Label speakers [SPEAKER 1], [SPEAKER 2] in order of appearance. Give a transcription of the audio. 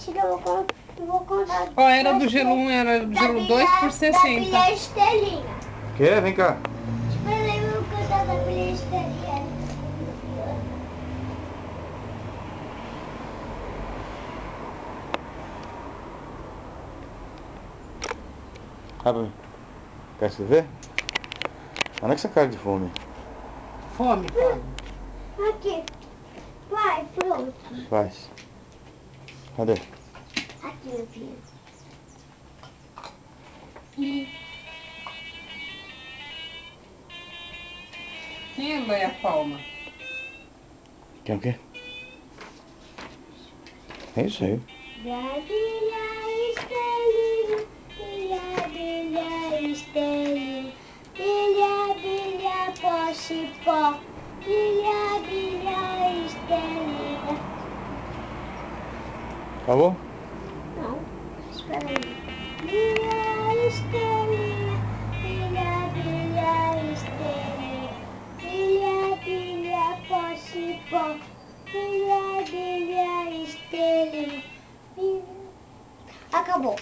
[SPEAKER 1] Eu vou contar.
[SPEAKER 2] Ó, era do gelo 1, era do gelo 2 por 60.
[SPEAKER 1] Da Bilha Estrelinha.
[SPEAKER 3] Quer? Vem cá.
[SPEAKER 1] Espera aí, eu vou cantar da Bilha Estrelinha.
[SPEAKER 3] Abre. Quer escrever? Olha que essa cara de fome.
[SPEAKER 2] Fome, Fábio.
[SPEAKER 1] Aqui. Vai, pronto.
[SPEAKER 3] Faz. Cadê?
[SPEAKER 1] Aqui, meu filho.
[SPEAKER 2] Quem é Leia Palma?
[SPEAKER 3] Quer o quê? É isso aí.
[SPEAKER 1] Bilha, bilha, estrelinha. Bilha, bilha, estrelinha. Bilha, bilha, pó, cipó. Bilha, bilha, estrelinha.
[SPEAKER 3] Acabou?
[SPEAKER 1] Não, espera aí. Bilha, estrelinha. Bilha, bilha, estrelinha. Bilha, bilha, pó, cipó. Bilha, bilha, estrelinha. Bilha. Acabou.